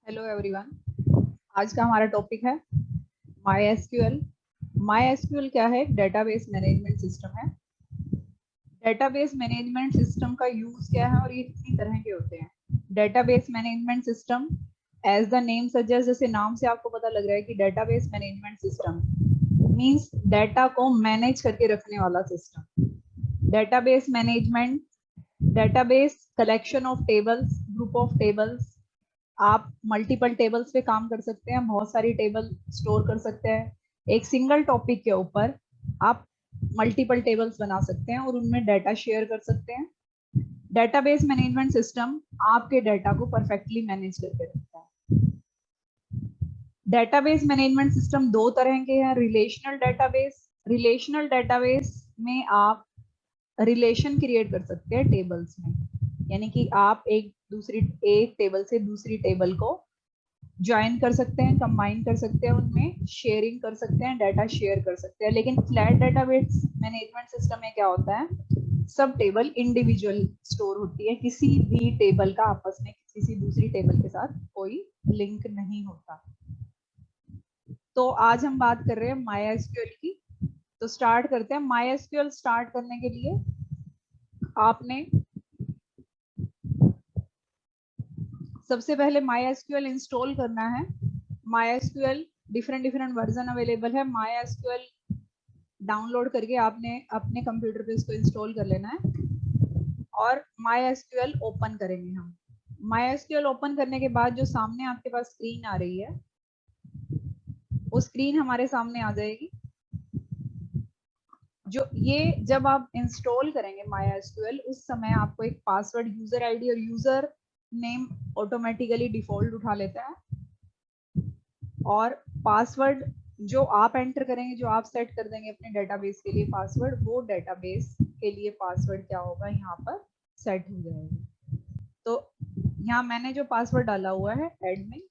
Hello everyone. आज का हमारा टॉपिक है माई एसक्यूएल। माई एसक्यूएल क्या है? डेटाबेस मैनेजमेंट सिस्टम है। डेटाबेस मैनेजमेंट सिस्टम का यूज क्या है और ये कितनी तरह के होते हैं? Database management system as the name suggest, जैसे नाम से आपको पता लग रहा है कि database management system means data को मैनेज करके रखने वाला system. Database management, database collection of tables, group of tables. आप मल्टीपल टेबल्स पे काम कर सकते हैं, बहुत सारी टेबल स्टोर कर सकते हैं। एक सिंगल टॉपिक के ऊपर आप मल्टीपल टेबल्स बना सकते हैं और उनमें डाटा शेयर कर सकते हैं। डेटाबेस मैनेजमेंट सिस्टम आपके डाटा को परफेक्टली मैनेज करके रखता है। डेटाबेस मैनेजमेंट सिस्टम दो तरह के हैं। रिलेशनल डेटाबेस में आप रिलेशन क्रिएट कर सकते हैं टेबल्स में, यानी कि आप एक टेबल से दूसरी टेबल को ज्वाइन कर सकते हैं, कंबाइन कर सकते हैं, उनमें शेयरिंग कर सकते हैं, डाटा शेयर कर सकते हैं। लेकिन फ्लैट डेटाबेस मैनेजमेंट सिस्टम में क्या होता है, सब टेबल इंडिविजुअल स्टोर होती है, किसी भी टेबल का आपस में किसी दूसरी टेबल के साथ कोई लिंक नहीं होता। तो आज हम बात कर रहे हैं MySQL की। तो स्टार्ट करते हैं। MySQL स्टार्ट करने के लिए आपने सबसे पहले MySQL इंस्टॉल करना है। MySQL डिफरेंट वर्जन अवेलेबल है। MySQL डाउनलोड करके आपने अपने कंप्यूटर पे इसको इंस्टॉल कर लेना है और MySQL ओपन करेंगे हम। MySQL ओपन करने के बाद जो सामने आपके पास स्क्रीन आ रही है, वो स्क्रीन हमारे सामने आ जाएगी। जो ये जब आप इंस्टॉल करेंगे MySQL, उस समय आपको एक पासवर्ड, यूजर आईडी और यूजर नेम ऑटोमेटिकली डिफॉल्ट उठा लेता है, और पासवर्ड जो आप एंटर करेंगे, जो आप सेट कर देंगे अपने डेटाबेस के लिए पासवर्ड, वो डेटाबेस के लिए पासवर्ड क्या होगा, यहाँ पर सेट हो जाएगा। तो यहाँ मैंने जो पासवर्ड डाला हुआ है एडमिन,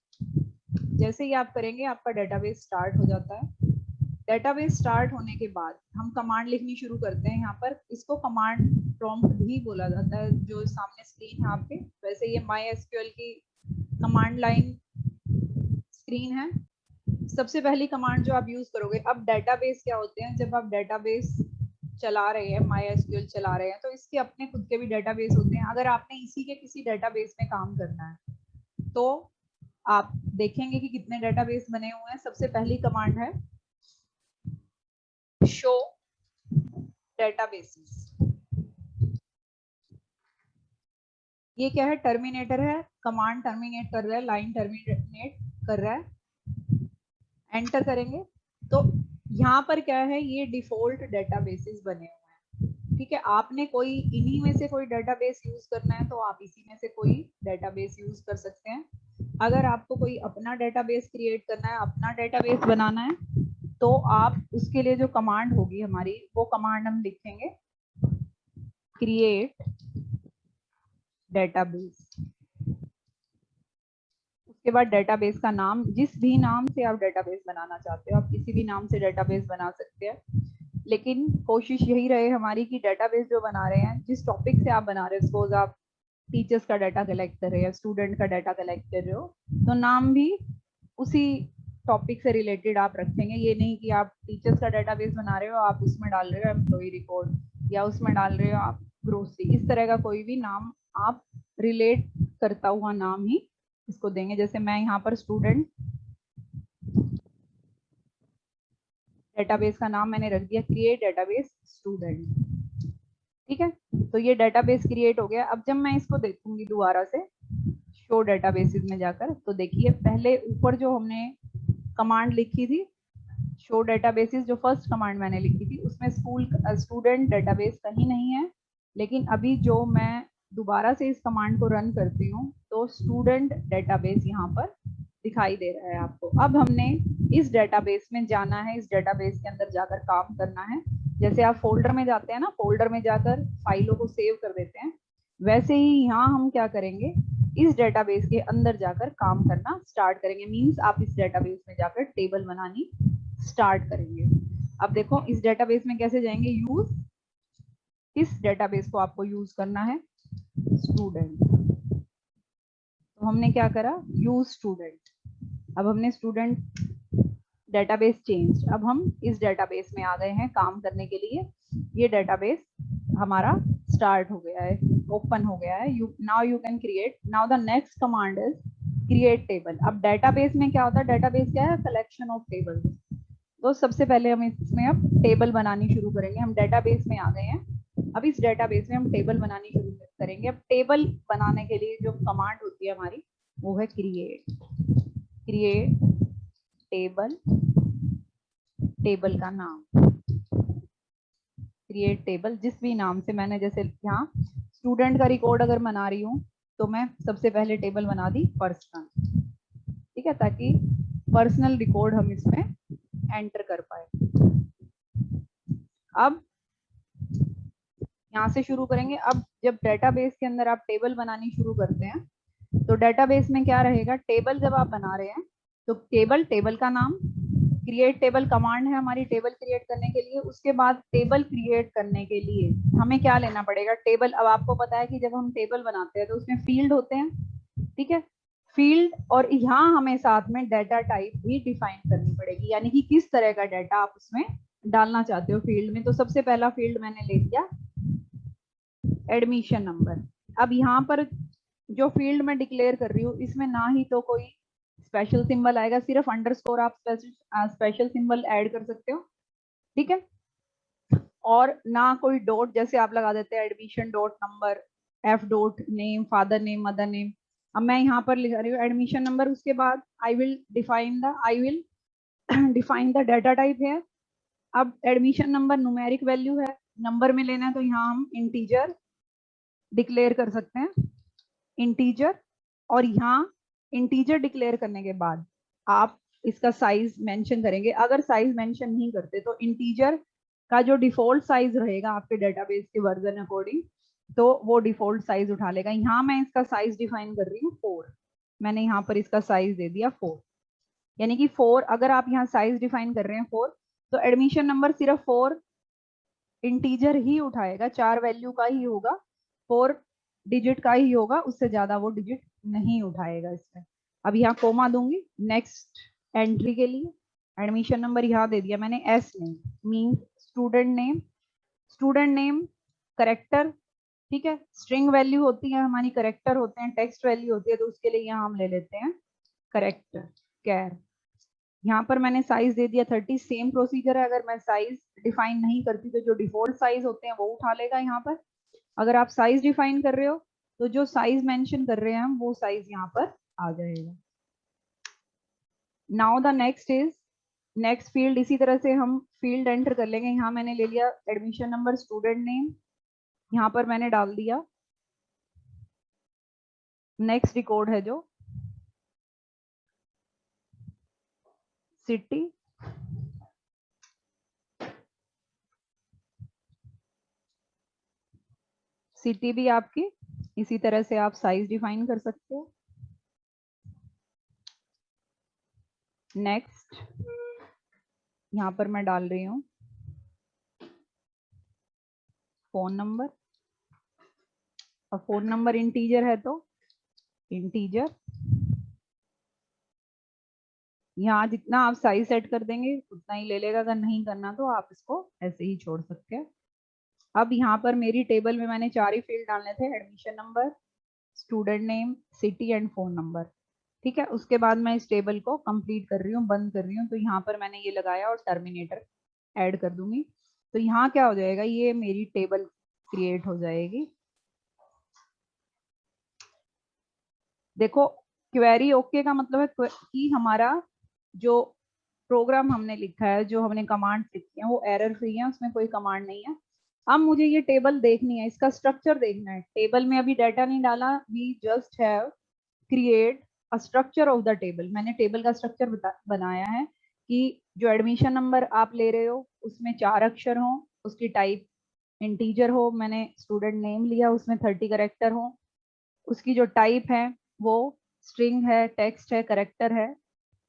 जैसे ही आप करेंगे आपका डेटाबेस स्टार्ट हो जाता है। डेटाबेस स्टार्ट होने के बाद हम कमांड लिखनी शुरू करते हैं। यहाँ पर इसको कमांड प्रॉम्प्ट भी बोला जाता है, जो सामने स्क्रीन है आपके, वैसे ये MySQL की कमांड लाइन स्क्रीन है। सबसे पहली कमांड जो आप यूज करोगे, अब डेटाबेस क्या होते हैं, जब आप डेटाबेस चला रहे हैं, MySQL चला रहे हैं, तो इसके अपने खुद के भी डेटाबेस होते हैं। अगर आपने इसी के किसी डेटाबेस में काम करना है तो आप देखेंगे कि कितने डेटाबेस बने हुए हैं। सबसे पहली कमांड है शो डेटाबेसेस। ये क्या है? टर्मिनेटर है, कमांड टर्मिनेट कर रहा है, लाइन टर्मिनेट कर रहा है। एंटर करेंगे तो यहाँ पर क्या है, ये डिफॉल्ट डेटाबेसेस बने हुए हैं। ठीक है, आपने कोई इन्हीं में से कोई डेटाबेस यूज करना है तो आप इसी में से कोई डेटाबेस यूज कर सकते हैं। अगर आपको कोई अपना डेटाबेस क्रिएट करना है, अपना डेटाबेस बनाना है, तो आप उसके लिए जो कमांड होगी हमारी, वो कमांड हम लिखेंगे क्रिएट डेटाबेस। उसके बाद डेटाबेस का नाम, जिस भी नाम से आप डेटाबेस बनाना चाहते हो, आप किसी भी नाम से डेटाबेस बना सकते हैं, लेकिन कोशिश यही रहे हमारी कि डेटाबेस जो बना रहे हैं, जिस टॉपिक से आप बना रहे हो, सपोज आप टीचर्स का डाटा कलेक्ट कर रहे हो, स्टूडेंट का डाटा कलेक्ट कर रहे हो, तो नाम भी उसी टॉपिक से रिलेटेड आप रखेंगे। ये नहीं कि आप टीचर्स का डाटाबेस बना रहे हो, आप उसमें डाल रहे हो एम्प्लॉय रिकॉर्ड, या उसमें डाल रहे हो आप ग्रोसरी। इस तरह का कोई भी नाम आप रिलेट करता हुआ नाम ही इसको देंगे। जैसे मैं यहाँ पर स्टूडेंट डेटाबेस का नाम मैंने रख दिया क्रिएट डेटाबेस स्टूडेंट। ठीक है, तो ये डेटाबेस क्रिएट हो गया। अब जब मैं इसको देखूंगी दोबारा से शो डेटाबेसेस में जाकर, तो देखिए पहले ऊपर जो हमने कमांड लिखी थी शो डेटाबेसेस, जो फर्स्ट कमांड मैंने लिखी थी, उसमें स्टूडेंट डेटाबेस कहीं नहीं है। लेकिन अभी जो मैं दोबारा से इस कमांड को रन करती हूँ, तो स्टूडेंट डेटाबेस यहाँ पर दिखाई दे रहा है आपको। अब हमने इस डेटाबेस में जाना है, इस डेटाबेस के अंदर जाकर काम करना है। जैसे आप फोल्डर में जाते हैं ना, फोल्डर में जाकर फाइलों को सेव कर देते हैं, वैसे ही यहाँ हम क्या करेंगे, इस डेटाबेस के अंदर जाकर काम करना स्टार्ट करेंगे। मींस आप इस डेटाबेस में जाकर टेबल बनानी स्टार्ट करेंगे। अब देखो इस डेटाबेस में कैसे जाएंगे, यूज, किस डेटाबेस को आपको यूज करना है, स्टूडेंट। तो हमने क्या करा, यूज स्टूडेंट। अब हमने स्टूडेंट डेटाबेस चेंज, अब हम इस डेटाबेस में आ गए हैं काम करने के लिए। ये डेटाबेस हमारा स्टार्ट हो गया है, ओपन हो गया है। Now you can create, now the next command is create table. अब डेटाबेस में क्या होता है, डेटाबेस क्या है, कलेक्शन ऑफ टेबल। तो सबसे पहले हम इसमें अब टेबल बनानी शुरू करेंगे। हम डेटाबेस में आ गए हैं, अब इस डेटाबेस में हम टेबल बनानी शुरू करेंगे। अब टेबल बनाने के लिए जो कमांड होती है हमारी, वो है क्रिएट। क्रिएट टेबल, टेबल का नाम क्रिएट टेबल, जिस भी नाम से, मैंने जैसे यहाँ स्टूडेंट का रिकॉर्ड अगर बना रही हूँ तो मैं सबसे पहले टेबल बना दी पर्सनल, ठीक है, ताकि पर्सनल रिकॉर्ड हम इसमें एंटर कर पाए। अब यहाँ से शुरू करेंगे। अब जब डेटाबेस के अंदर आप टेबल बनानी शुरू करते हैं तो डेटाबेस में क्या रहेगा, टेबल जब आप बना रहे हैं तो टेबल, टेबल का नाम, क्रिएट टेबल कमांड है हमारी टेबल क्रिएट करने के लिए। उसके बाद टेबल क्रिएट करने के लिए हमें क्या लेना पड़ेगा, टेबल। अब आपको पता है कि जब हम टेबल बनाते हैं तो उसमें फील्ड होते हैं, ठीक है, फील्ड, और यहाँ हमें साथ में डाटा टाइप भी डिफाइन करनी पड़ेगी, यानी कि किस तरह का डाटा आप उसमें डालना चाहते हो फील्ड में। तो सबसे पहला फील्ड मैंने ले लिया एडमिशन नंबर। अब यहाँ पर जो फील्ड में डिक्लेयर कर रही हूँ इसमें ना ही तो कोई स्पेशल सिंबल आएगा, सिर्फ अंडरस्कोर आप स्पेशल सिंबल ऐड कर सकते हो, ठीक है, और ना कोई डॉट जैसे आप लगा देते हैं admission dot number, F dot name, father name, mother name. अब मैं यहाँ पर लिख रही हूँ एडमिशन नंबर, उसके बाद I will define the data type है। अब एडमिशन नंबर न्यूमेरिक वैल्यू है, नंबर में लेना है तो यहाँ हम इंटीजर डिक्लेयर कर सकते हैं, इंटीजर। और यहाँ इंटीजर डिक्लेयर करने के बाद आप इसका साइज मेंशन करेंगे। अगर साइज मेंशन नहीं करते तो इंटीजर का जो डिफॉल्ट साइज रहेगा आपके डेटाबेस के वर्जन अकॉर्डिंग, तो वो डिफॉल्ट साइज उठा लेगा। यहाँ मैं इसका साइज डिफाइन कर रही हूँ 4, मैंने यहाँ पर इसका साइज दे दिया 4, यानी कि 4। अगर आप यहाँ साइज डिफाइन कर रहे हैं 4, तो एडमिशन नंबर सिर्फ 4 इंटीजर ही उठाएगा, 4 वैल्यू का ही होगा, 4 डिजिट का ही होगा, उससे ज्यादा वो डिजिट नहीं उठाएगा इसमें। अब यहाँ कोमा दूंगी नेक्स्ट एंट्री के लिए। एडमिशन नंबर यहाँ दे दिया मैंने, S name mean student name, student name character, ठीक है, स्ट्रिंग वैल्यू होती है हमारी, करेक्टर होते हैं, टेक्स्ट वैल्यू होती है, तो उसके लिए यहाँ हम ले लेते हैं करेक्टर कैर। यहाँ पर मैंने साइज दे दिया 30। सेम प्रोसीजर है, अगर मैं साइज डिफाइन नहीं करती तो जो डिफॉल्ट साइज होते हैं वो उठा लेगा यहाँ पर। अगर आप साइज डिफाइन कर रहे हो तो जो साइज मेंशन कर रहे हैं हम वो साइज यहाँ पर आ जाएगा। Now the next is next field, इसी तरह से हम फील्ड एंटर कर लेंगे। यहाँ मैंने ले लिया एडमिशन नंबर, स्टूडेंट नेम, यहाँ पर मैंने डाल दिया नेक्स्ट रिकॉर्ड है जो सिटी, सिटी भी आपकी इसी तरह से आप साइज डिफाइन कर सकते हो। नेक्स्ट यहाँ पर मैं डाल रही हूँ फोन नंबर, और फोन नंबर इंटीजर है तो इंटीजर। यहाँ जितना आप साइज सेट कर देंगे उतना ही ले लेगा, अगर नहीं करना तो आप इसको ऐसे ही छोड़ सकते हैं। अब यहाँ पर मेरी टेबल में मैंने 4 ही फील्ड डालने थे, admission number, student name, city and phone number, ठीक है। उसके बाद मैं इस टेबल को कंप्लीट कर रही हूँ, बंद कर रही हूँ, तो यहाँ पर मैंने ये लगाया और टर्मिनेटर ऐड कर दूंगी। तो यहाँ क्या हो जाएगा, ये मेरी टेबल क्रिएट हो जाएगी। देखो क्वेरी ओके का मतलब है कि हमारा जो प्रोग्राम हमने लिखा है, जो हमने कमांड लिखी है वो एरर फ्री है, उसमें कोई कमांड नहीं है। अब मुझे ये टेबल देखनी है, इसका स्ट्रक्चर देखना है। टेबल में अभी डाटा नहीं डाला, we just have create a structure of the table. मैंने टेबल का स्ट्रक्चर बनाया है कि जो एडमिशन नंबर आप ले रहे हो उसमें 4 अक्षर हो, उसकी टाइप इंटीजर हो, मैंने स्टूडेंट नेम लिया उसमें 30 करेक्टर हो, उसकी जो टाइप है वो स्ट्रिंग है, टेक्स्ट है, करेक्टर है,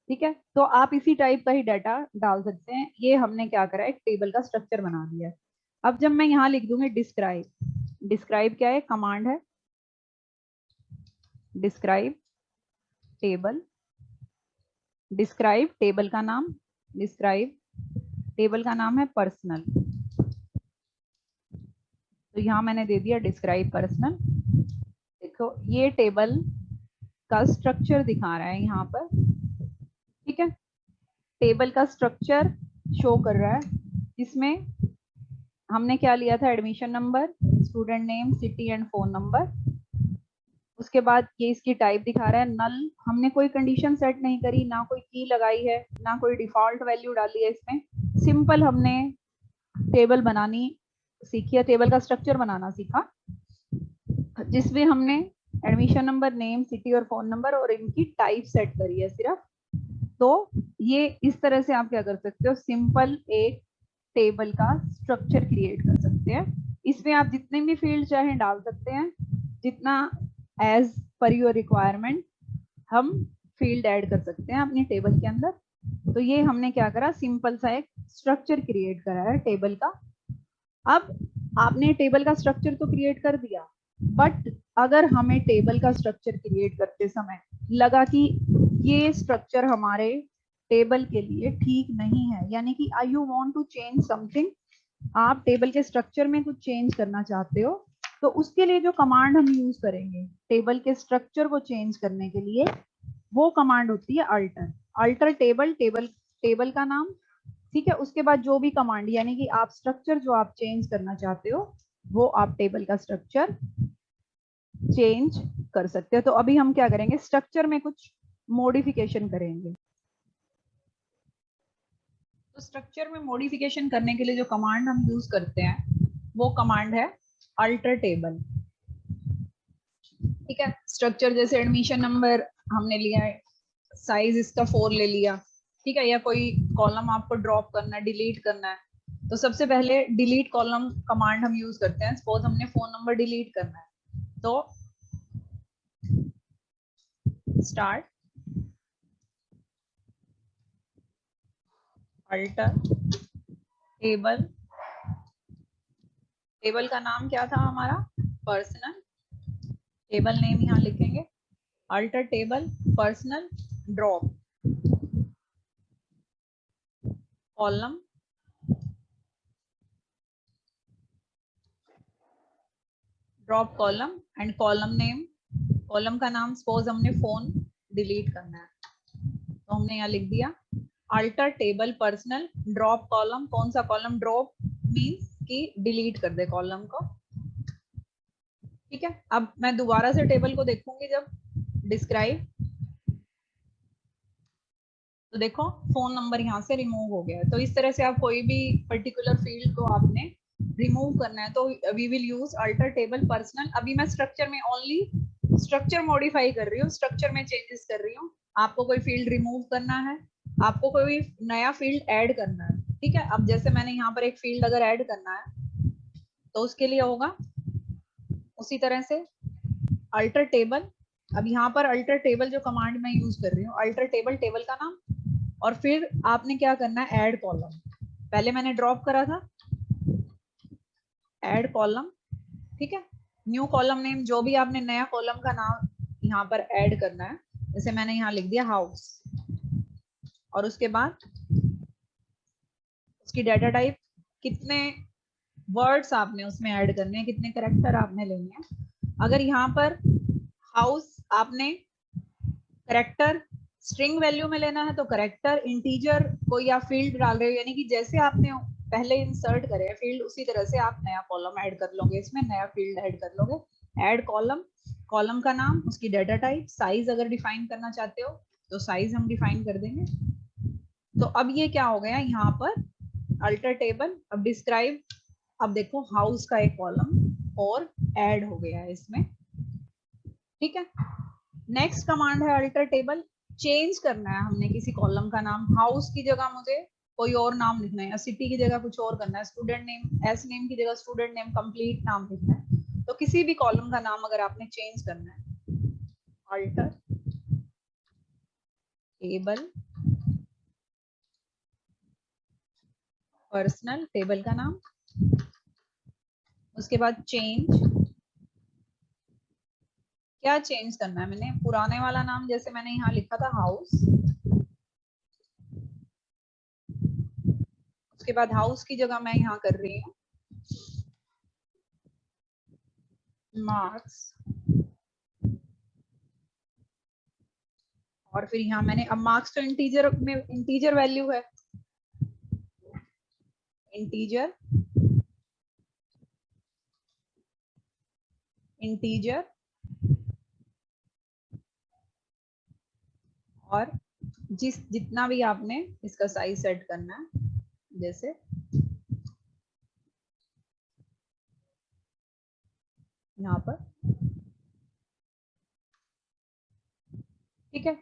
ठीक है। तो आप इसी टाइप का ही डाटा डाल सकते हैं। ये हमने क्या करा, एक टेबल का स्ट्रक्चर बना दिया है। अब जब मैं यहाँ लिख दूंगी डिस्क्राइब, डिस्क्राइब क्या है, कमांड है डिस्क्राइब, टेबल, डिस्क्राइब टेबल का नाम, डिस्क्राइब टेबल का नाम है पर्सनल, तो यहां मैंने दे दिया डिस्क्राइब पर्सनल। देखो ये टेबल का स्ट्रक्चर दिखा रहा है यहाँ पर, ठीक है, टेबल का स्ट्रक्चर शो कर रहा है। इसमें हमने क्या लिया था, admission number, student name, city and phone number. उसके बाद ये इसकी टाइप दिखा रहा है नल, हमने कोई कंडीशन सेट नहीं करी, ना कोई की लगाई है, ना कोई डिफॉल्ट वैल्यू डाली है इसमें, सिंपल हमने टेबल बनानी सीखी है, टेबल का स्ट्रक्चर बनाना सीखा, जिसमें हमने एडमिशन नंबर, नेम, सिटी और फोन नंबर और इनकी टाइप सेट करी है सिर्फ। तो ये इस तरह से आप क्या कर सकते हो, सिंपल एक टेबल का स्ट्रक्चर क्रिएट कर सकते हैं। इसमें आप जितने भी फील्ड चाहे डाल सकते हैं, जितना एज पर योर रिक्वायरमेंट हम फील्ड ऐड कर सकते हैं अपनी टेबल के अंदर। तो ये हमने क्या करा, सिंपल सा एक स्ट्रक्चर क्रिएट करा है टेबल का। अब आपने टेबल का स्ट्रक्चर तो क्रिएट कर दिया, बट अगर हमें टेबल का स्ट्रक्चर क्रिएट करते समय लगा कि ये स्ट्रक्चर हमारे टेबल के लिए ठीक नहीं है, यानी कि I you want to change something, आप टेबल के स्ट्रक्चर में कुछ चेंज करना चाहते हो, तो उसके लिए जो कमांड हम यूज करेंगे टेबल के स्ट्रक्चर को चेंज करने के लिए, वो कमांड होती है अल्टर। अल्टर टेबल, टेबल का नाम, ठीक है, उसके बाद जो भी कमांड, यानी कि आप स्ट्रक्चर जो आप चेंज करना चाहते हो वो आप टेबल का स्ट्रक्चर चेंज कर सकते हो। तो अभी हम क्या करेंगे, स्ट्रक्चर में कुछ मॉडिफिकेशन करेंगे। तो स्ट्रक्चर में मॉडिफिकेशन करने के लिए जो कमांड हम यूज करते हैं वो कमांड है अल्टर टेबल, ठीक है। स्ट्रक्चर जैसे एडमिशन नंबर हमने लिया है, साइज इसका 4 ले लिया, ठीक है, या कोई कॉलम आपको ड्रॉप करना है, डिलीट करना है, तो सबसे पहले डिलीट कॉलम कमांड हम यूज करते हैं। सपोज हमने फोन नंबर डिलीट करना है, तो स्टार्ट अल्टर टेबल, टेबल का नाम क्या था हमारा, पर्सनल, टेबल नेम यहाँ लिखेंगे, alter table personal, drop column, drop column and column name, column का नाम सपोज हमने फोन डिलीट करना है, तो हमने यहाँ लिख दिया alter table personal drop column, कौन सा कॉलम, ड्रॉप मीन्स कि डिलीट कर दे कॉलम को, ठीक है। अब मैं दोबारा से टेबल को देखूंगी जब डिस्क्राइब, तो देखो फोन नंबर यहाँ से रिमूव हो गया। तो इस तरह से आप कोई भी पर्टिकुलर फील्ड को आपने रिमूव करना है तो we will use alter table personal. अभी मैं स्ट्रक्चर में ओनली स्ट्रक्चर मॉडिफाई कर रही हूँ, स्ट्रक्चर में चेंजेस कर रही हूँ। आपको कोई फील्ड रिमूव करना है, आपको कोई नया फील्ड ऐड करना है, ठीक है। अब जैसे मैंने यहाँ पर एक फील्ड अगर ऐड करना है तो उसके लिए होगा उसी तरह से अल्टर टेबल। अब यहाँ पर अल्टर टेबल जो कमांड मैं यूज कर रही हूँ, अल्टर टेबल, टेबल का नाम, और फिर आपने क्या करना है, ऐड कॉलम, पहले मैंने ड्रॉप करा था, ऐड कॉलम, ठीक है, न्यू कॉलम नेम, जो भी आपने नया कॉलम का नाम यहाँ पर ऐड करना है, जैसे मैंने यहाँ लिख दिया हाउस, और उसके बाद उसकी डाटा टाइप, कितने वर्ड्स आपने उसमें ऐड करने हैं, कितने करेक्टर आपने लेने हैं। अगर यहाँ पर हाउस आपने करेक्टर स्ट्रिंग वैल्यू में लेना है तो करेक्टर, इंटीजर कोई आप फील्ड डाल रहे हो, यानी कि जैसे आपने पहले इंसर्ट करे हैं फील्ड उसी तरह से आप नया कॉलम ऐड कर लोगे, इसमें नया फील्ड ऐड कर लोगे। ऐड कॉलम, कॉलम का नाम, उसकी डाटा टाइप, साइज अगर डिफाइन करना चाहते हो तो साइज हम डिफाइन कर देंगे। तो अब ये क्या हो गया यहाँ पर अल्टर टेबल। अब डिस्क्राइब, अब देखो हाउस का एक कॉलम और ऐड हो गया है इसमें, ठीक है। नेक्स्ट कमांड है अल्टर टेबल, चेंज करना है हमने किसी कॉलम का नाम, हाउस की जगह मुझे कोई और नाम लिखना है, या सिटी की जगह कुछ और करना है, स्टूडेंट नेम, एस नेम की जगह स्टूडेंट नेम कंप्लीट नाम लिखना है। तो किसी भी कॉलम का नाम अगर आपने चेंज करना है, अल्टर टेबल पर्सनल, टेबल का नाम, उसके बाद चेंज क्या चेंज करना है? मैंने पुराने वाला नाम जैसे मैंने यहाँ लिखा था हाउस, उसके बाद हाउस की जगह मैं यहाँ कर रही हूँ मार्क्स, और फिर यहाँ मैंने, अब मार्क्स तो इंटीजर में, इंटीजर वैल्यू है, इंटीजर इंटीजर और जितना भी आपने इसका साइज सेट करना है, जैसे यहाँ पर, ठीक है।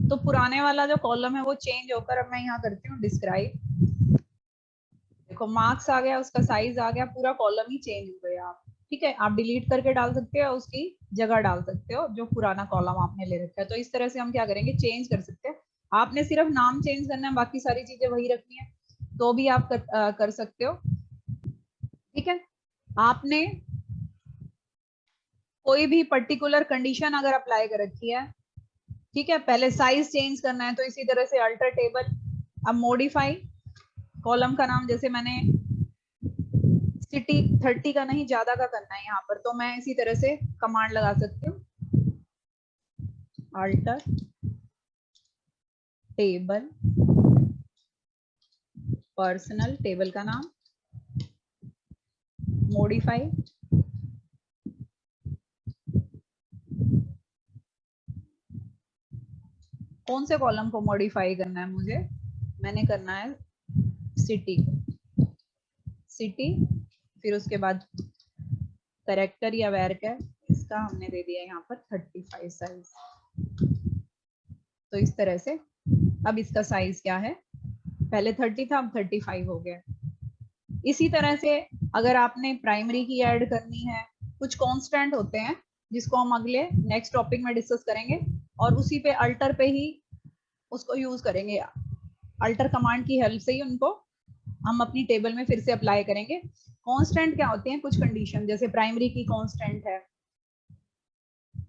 तो पुराने वाला जो कॉलम है वो चेंज होकर अब मैं यहाँ करती हूँ डिस्क्राइब। देखो मार्क्स आ गया, उसका साइज आ गया, पूरा कॉलम ही चेंज हो गया। आप ठीक है, आप डिलीट करके डाल सकते हो, उसकी जगह डाल सकते हो जो पुराना कॉलम आपने ले रखा है। तो इस तरह से हम क्या करेंगे, चेंज कर सकते हैं। आपने सिर्फ नाम चेंज करना है, बाकी सारी चीजें वही रखनी है, तो भी आप कर सकते हो। ठीक है, आपने कोई भी पर्टिकुलर कंडीशन अगर अप्लाई कर रखी है, ठीक है, पहले साइज चेंज करना है, तो इसी तरह से अल्टर टेबल। अब मॉडिफाई कॉलम का नाम, जैसे मैंने सिटी 30 का नहीं ज्यादा का करना है यहाँ पर, तो मैं इसी तरह से कमांड लगा सकती हूँ, अल्टर टेबल पर्सनल, टेबल का नाम मॉडिफाई, कौन से कॉलम को मॉडिफाई करना है मुझे, मैंने करना है सिटी, सिटी, फिर उसके बाद करेक्टर या वेरकर, इसका हमने दे दिया यहाँ पर 35 साइज। तो इस तरह से अब इसका साइज क्या है, पहले 30 था, अब 35 हो गया। इसी तरह से अगर आपने प्राइमरी की ऐड करनी है, कुछ कांस्टेंट होते हैं जिसको हम अगले नेक्स्ट टॉपिक में डिस्कस करेंगे, और उसी पे अल्टर पे ही उसको यूज करेंगे, अल्टर कमांड की हेल्प से ही उनको हम अपनी टेबल में फिर से अप्लाई करेंगे। कांस्टेंट क्या होते हैं, कुछ कंडीशन, जैसे प्राइमरी की कांस्टेंट है,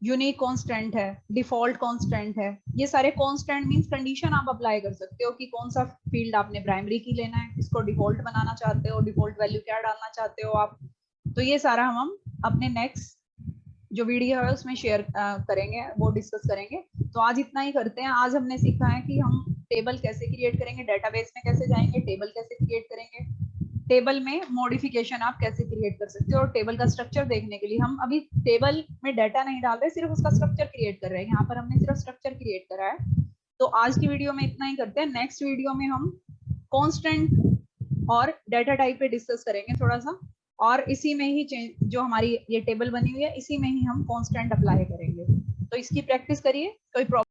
यूनिक कांस्टेंट है, डिफॉल्ट कांस्टेंट है, ये सारे कांस्टेंट मींस कंडीशन आप अप्लाई कर सकते हो कि कौन सा फील्ड आपने प्राइमरी की लेना है, इसको डिफॉल्ट बनाना चाहते हो, डिफॉल्ट वैल्यू क्या डालना चाहते हो आप। तो ये सारा हम अपने नेक्स्ट जो वीडियो है उसमें शेयर करेंगे, वो डिस्कस करेंगे। तो आज इतना ही करते हैं। आज हमने सीखा है कि हम टेबल कैसे क्रिएट करेंगे, डेटाबेस में कैसे जाएंगे, टेबल कैसे क्रिएट करेंगे, टेबल में मॉडिफिकेशन आप कैसे क्रिएट कर सकते हो, और टेबल का स्ट्रक्चर देखने के लिए हम अभी टेबल में डाटा नहीं डाल रहे, सिर्फ उसका स्ट्रक्चर क्रिएट कर रहे हैं। यहाँ पर हमने सिर्फ स्ट्रक्चर क्रिएट करा है। तो आज की वीडियो में इतना ही करते हैं। नेक्स्ट वीडियो में हम कांस्टेंट और डाटा टाइप पे डिस्कस करेंगे थोड़ा सा, और इसी में ही जो हमारी ये टेबल बनी हुई है, इसी में ही हम कांस्टेंट अप्लाई करेंगे। तो इसकी प्रैक्टिस करिए, कोई प्रॉब्लम